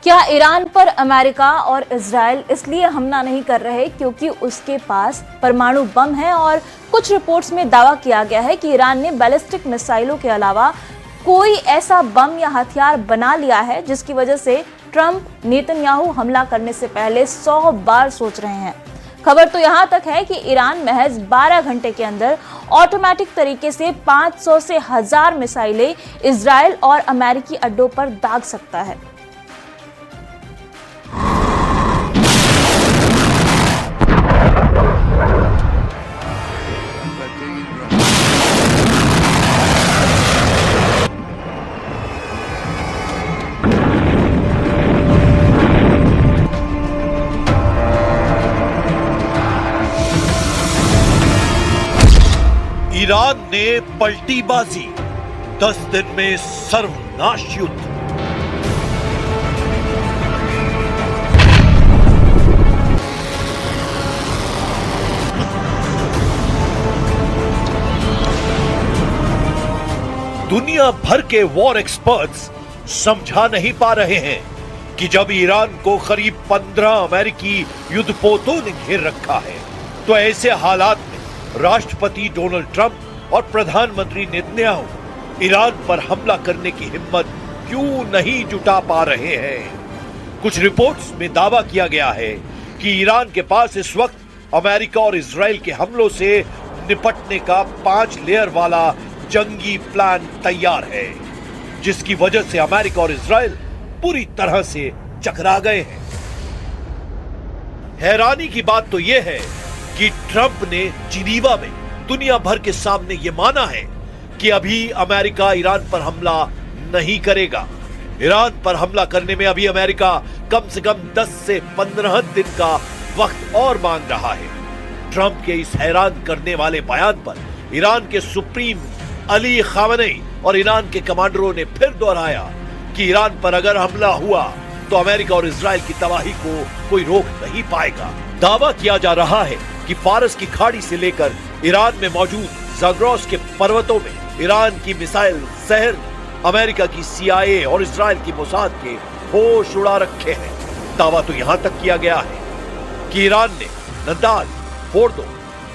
क्या ईरान पर अमेरिका और इजराइल इसलिए हमला नहीं कर रहे क्योंकि उसके पास परमाणु बम है? और कुछ रिपोर्ट्स में दावा किया गया है कि ईरान ने बैलिस्टिक मिसाइलों के अलावा कोई ऐसा बम या हथियार बना लिया है जिसकी वजह से ट्रंप नेतन्याहू हमला करने से पहले 100 बार सोच रहे हैं। खबर तो यहां तक है कि ईरान महज 12 घंटे के अंदर ऑटोमेटिक तरीके से 500 से 1000 मिसाइलें इजराइल और अमेरिकी अड्डों पर दाग सकता है। ईरान ने पलटी बाजी, 10 दिन में सर्वनाश युद्ध। दुनिया भर के वॉर एक्सपर्ट्स समझा नहीं पा रहे हैं कि जब ईरान को करीब 15 अमेरिकी युद्धपोतों ने घेर रखा है तो ऐसे हालात में राष्ट्रपति डोनाल्ड ट्रंप और प्रधानमंत्री नेतन्याहू ईरान पर हमला करने की हिम्मत क्यों नहीं जुटा पा रहे हैं। कुछ रिपोर्ट्स में दावा किया गया है कि ईरान के पास इस वक्त अमेरिका और इजराइल के हमलों से निपटने का 5 लेयर वाला जंगी प्लान तैयार है, जिसकी वजह से अमेरिका और इजराइल पूरी तरह से चकरा गए हैं। हैरानी की बात तो यह है कि ट्रंप ने जिनीवा में दुनिया भर के सामने यह माना है कि अभी अमेरिका ईरान पर हमला नहीं करेगा। ईरान पर हमला करने में अभी अमेरिका कम से कम 10 से 15 दिन का वक्त और मांग रहा है। ट्रंप के इस हैरान करने वाले बयान पर ईरान के सुप्रीम अली खामेनी और ईरान के कमांडरों ने फिर दोहराया कि ईरान पर अगर हमला हुआ तो अमेरिका और इजराइल की तबाही को कोई रोक नहीं पाएगा। दावा किया जा रहा है कि फारस की खाड़ी से लेकर ईरान में मौजूद ज़ाग्रोस के पर्वतों में ईरान की मिसाइल जहर अमेरिका की CIA और इजराइल की मोसाद के होश उड़ा रखे हैं। दावा तो यहां तक किया गया है कि ईरान ने नदाल, फोर्दो,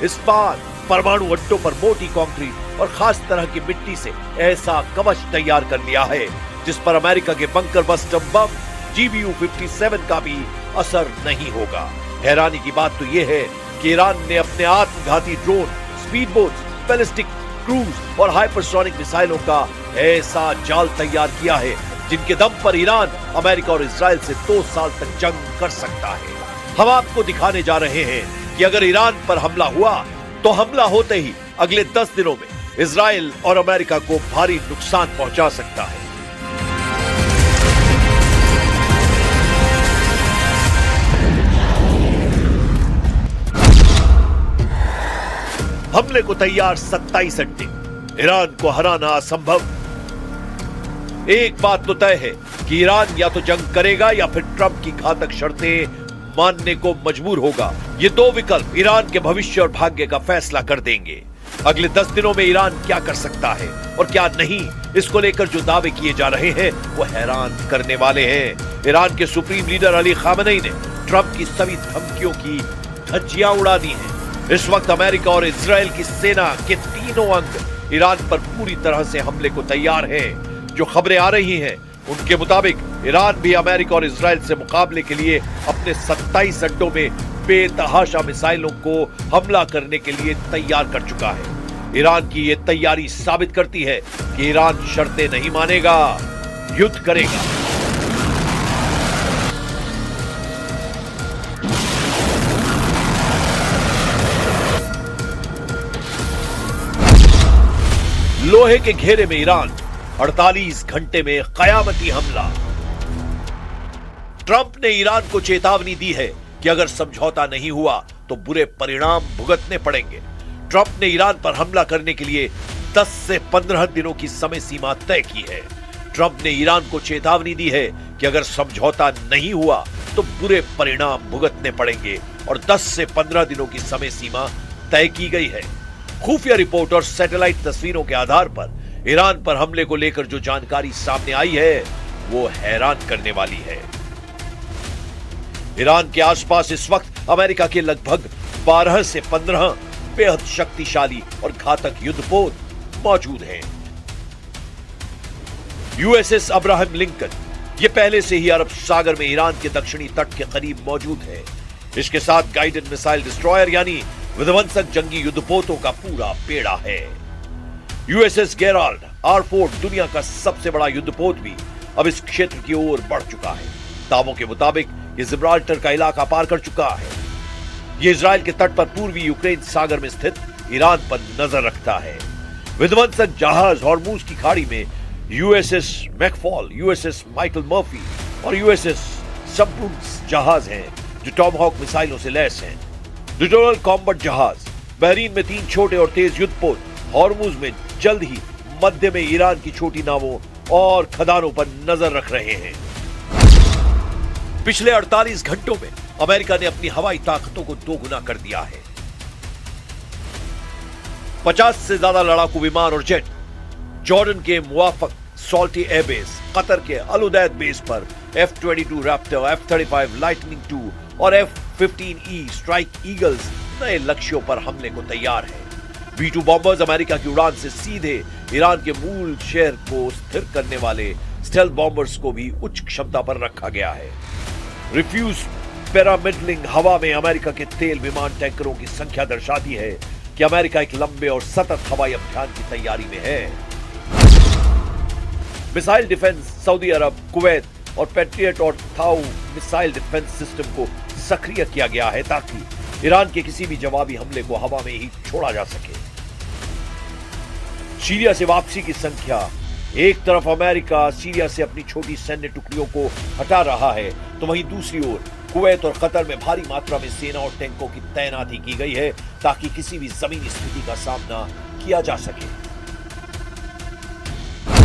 इस्पात परमाणु अड्डों पर मोटी कंक्रीट और खास तरह की मिट्टी से ऐसा कवच तैयार कर लिया है जिस पर अमेरिका के बंकर बस्टर बम GBU-57 का भी असर नहीं होगा। हैरानी की बात तो यह है कि ईरान ने अपने आत्मघाती ड्रोन, स्पीडबोट, बैलिस्टिक क्रूज और हाइपरसोनिक मिसाइलों का ऐसा जाल तैयार किया है जिनके दम पर ईरान अमेरिका और इजराइल से 2 साल तक जंग कर सकता है। हम आपको दिखाने जा रहे हैं कि अगर ईरान पर हमला हुआ तो हमला होते ही अगले 10 दिनों में इजराइल और अमेरिका को भारी नुकसान पहुंचा सकता है। हमले को तैयार 27 अड्डे, ईरान को हराना असंभव। एक बात तो तय है कि ईरान या तो जंग करेगा या फिर ट्रंप की घातक शर्तें मानने को मजबूर होगा। ये 2 विकल्प ईरान के भविष्य और भाग्य का फैसला कर देंगे। अगले 10 दिनों में ईरान क्या कर सकता है और क्या नहीं, इसको लेकर जो दावे किए जा रहे हैं वो हैरान करने वाले हैं। ईरान के सुप्रीम लीडर अली खामेनी ने ट्रंप की सभी धमकियों की धज्जियां उड़ा दी हैं। इस वक्त अमेरिका और इजराइल की सेना के तीनों अंग ईरान पर पूरी तरह से हमले को तैयार हैं। जो खबरें आ रही हैं उनके मुताबिक ईरान भी अमेरिका और इजराइल से मुकाबले के लिए अपने 27 अड्डों में बेतहाशा मिसाइलों को हमला करने के लिए तैयार कर चुका है। ईरान की ये तैयारी साबित करती है कि ईरान शर्तें नहीं मानेगा, युद्ध करेगा। लोहे के घेरे में ईरान, 48 घंटे में कयामती हमला। ट्रंप ने ईरान को चेतावनी दी है कि अगर समझौता नहीं हुआ तो बुरे परिणाम भुगतने पड़ेंगे। ट्रंप ने ईरान पर हमला करने के लिए 10 से 15 दिनों की समय सीमा तय की है। ट्रंप ने ईरान को चेतावनी दी है कि अगर समझौता नहीं हुआ तो बुरे परिणाम भुगतने पड़ेंगे और 10 से 15 दिनों की समय सीमा तय की गई है। खुफिया रिपोर्ट और सैटेलाइट तस्वीरों के आधार पर ईरान पर हमले को लेकर जो जानकारी सामने आई है वो हैरान करने वाली है। ईरान के आसपास इस वक्त अमेरिका के लगभग 12 से 15 बेहद शक्तिशाली और घातक युद्धपोत मौजूद हैं। यूएसएस अब्राहम लिंकन ये पहले से ही अरब सागर में ईरान के दक्षिणी तट के करीब मौजूद है। इसके साथ गाइडेड मिसाइल डिस्ट्रॉयर यानी विध्वंसक जंगी युद्धपोतों का पूरा बेड़ा है। यूएसएस गेराल्ड R4 दुनिया का सबसे बड़ा युद्धपोत भी अब इस क्षेत्र की ओर बढ़ चुका है। दावों के मुताबिक ये जिब्राल्टर का इलाका पार कर चुका है। ये इजराइल के तट पर पूर्वी यूक्रेन सागर में स्थित ईरान पर नजर रखता है। विध्वंसक जहाज हॉर्मूज की खाड़ी में USS McFaul, USS Michael Murphy और यूएसएस सबब्रूस जहाज हैं जो टॉमहॉक मिसाइलों से लैस हैं। लिटोरल कॉम्बैट जहाज बहरीन में 3 छोटे और तेज युद्धपोत हॉर्मूज में जल्द ही मध्य में ईरान की छोटी नावों और खदानों पर नजर रख रहे हैं। पिछले 48 घंटों में अमेरिका ने अपनी हवाई ताकतों को दोगुना कर दिया है। 50 से ज्यादा लड़ाकू विमान और जेट जॉर्डन के मुवाफक सॉल्टी एयरबेस, कतर के अल उदैद बेस पर F-22 Raptor, F-35 lightning II और F-15E स्ट्राइक ईगल्स नए लक्ष्यों पर हमले को तैयार है। B-2 बॉम्बर्स अमेरिका की उड़ान से सीधे ईरान के मूल शहर को स्थिर करने वाले स्टेल्थ बॉम्बर्स को भी उच्च क्षमता पर रखा गया है। रिफ्यूज पैरामिडलिंग हवा में अमेरिका के तेल विमान टैंकरों की संख्या दर्शाती है कि अमेरिका एक लंबे और सतत हवाई अभियान की तैयारी में है। मिसाइल डिफेंस सऊदी अरब, कुवैत और पैट्रियट और थाऊ मिसाइल डिफेंस सिस्टम को सक्रिय किया गया है ताकि ईरान के किसी भी जवाबी हमले को हवा में ही छोड़ा जा सके। सीरिया से वापसी की संख्या, एक तरफ अमेरिका सीरिया से अपनी छोटी सैन्य टुकड़ियों को हटा रहा है तो वहीं दूसरी ओर कुवैत और कतर में भारी मात्रा में सेना और टैंकों की तैनाती की गई है ताकि किसी भी जमीनी स्थिति का सामना किया जा सके।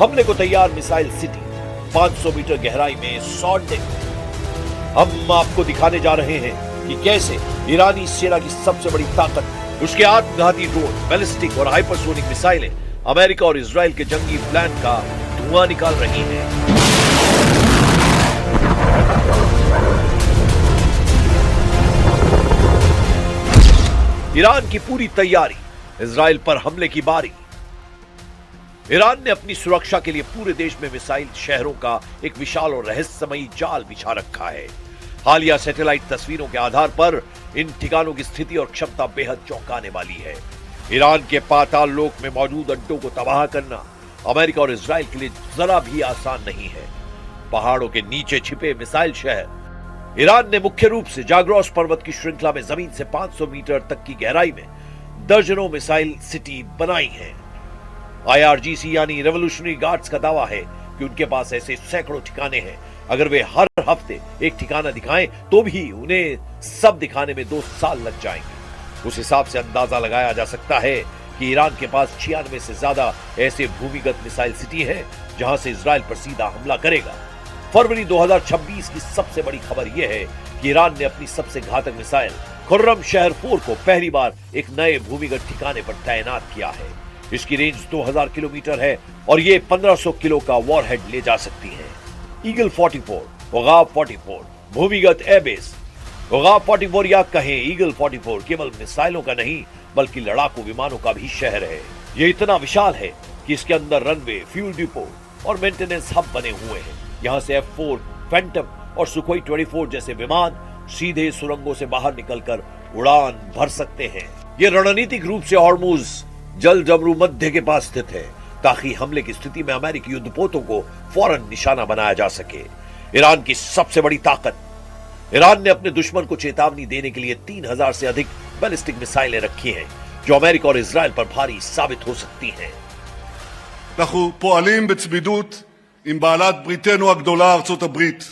हमले को तैयार मिसाइल सिटी 500 मीटर गहराई में सॉन्डिंग। हम आपको दिखाने जा रहे हैं कि कैसे ईरानी सेना की सबसे बड़ी ताकत उसके आत्मघाती ड्रोन, बैलिस्टिक और हाइपरसोनिक मिसाइलें अमेरिका और इजराइल के जंगी प्लान का धुआं निकाल रही हैं। ईरान की पूरी तैयारी, इजराइल पर हमले की बारी। ईरान ने अपनी सुरक्षा के लिए पूरे देश में मिसाइल शहरों का एक विशाल और रहस्यमयी जाल बिछा रखा है। हालिया सैटेलाइट तस्वीरों के आधार पर इन ठिकानों की स्थिति और क्षमता बेहद चौंकाने वाली है। ईरान के पाताल लोक में मौजूद अड्डों को तबाह करना अमेरिका और इजराइल के लिए जरा भी आसान नहीं है। पहाड़ों के नीचे छिपे मिसाइल शहर। ईरान ने मुख्य रूप से जाग्रोस पर्वत की श्रृंखला में जमीन से 500 मीटर तक की गहराई में दर्जनों मिसाइल सिटी बनाई है। IRGC यानी रेवोल्यूशनरी गार्ड्स का दावा है कि उनके पास ऐसे सैकड़ों ठिकाने हैं। अगर वे हर हफ्ते एक ठिकाना दिखाएं तो भी उन्हें सब दिखाने में 2 साल लग जाएंगे। उस हिसाब से अंदाजा लगाया जा सकता है कि ईरान के पास 96 से ज्यादा ऐसे भूमिगत मिसाइल सिटी हैं जहां से इजराइल पर सीधा हमला करेगा। फरवरी 2026 की सबसे बड़ी खबर यह है कि ईरान ने अपनी सबसे घातक मिसाइल खुर्रम शहर 4 को पहली बार एक नए भूमिगत ठिकाने पर तैनात किया है। इसकी रेंज 2000 किलोमीटर है और ये 1500 किलो का वॉरहेड ले जा सकती है। ईगल 44, वगाब 44 भूमिगत एयरबेस। वगाब 44 या कहें ईगल 44 केवल मिसाइलों का नहीं बल्कि लड़ाकू विमानों का भी शहर है। ये इतना विशाल है कि इसके अंदर रनवे, फ्यूल डिपो और मेंटेनेंस हब बने हुए हैं। यहाँ से F-4, फैंटम और सुखोई 24 जैसे विमान सीधे सुरंगों से बाहर निकलकर उड़ान भर सकते हैं। ये रणनीतिक रूप से हॉर्मुज जल जबरू मध्य के पास स्थित है ताकि हमले की स्थिति में अमेरिकी युद्धपोतों को फौरन निशाना बनाया जा सके। ईरान की सबसे बड़ी ताकत। ईरान ने अपने दुश्मन को चेतावनी देने के लिए 3000 से अधिक बैलिस्टिक मिसाइलें रखी हैं जो अमेरिका और इजराइल पर भारी साबित हो सकती हैं। אנחנו פועלים בצמידות עם בעלת בריתנו הגדולה ארצות הברית.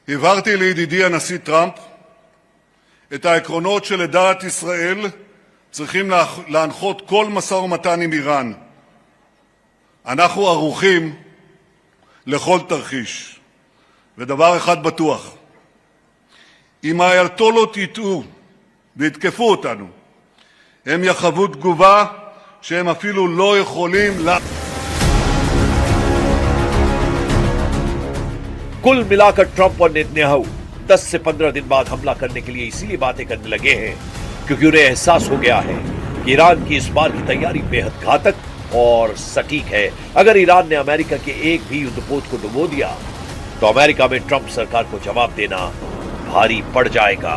הבהרתי לידידי הנשיא טראמפ את העקרונות שלדעת ישראל צריכים להנחות כל משא ומתן עם איראן. אנחנו ערוכים לכל תרחיש. ודבר אחד בטוח, אם האייתולות יטעו ויתקפו אותנו, הם יחוו תגובה שהם אפילו לא יכולים कुल मिलाकर ट्रंप और नेतन्याहू 10 से 15 दिन बाद हमला करने के लिए इसीलिए बातें करने लगे हैं क्योंकि उन्हें एहसास हो गया है कि ईरान की इस बार की तैयारी बेहद घातक और सटीक है। अगर ईरान ने अमेरिका के एक भी युद्धपोत को डुबो दिया तो अमेरिका में ट्रंप सरकार को जवाब देना भारी पड़ जाएगा।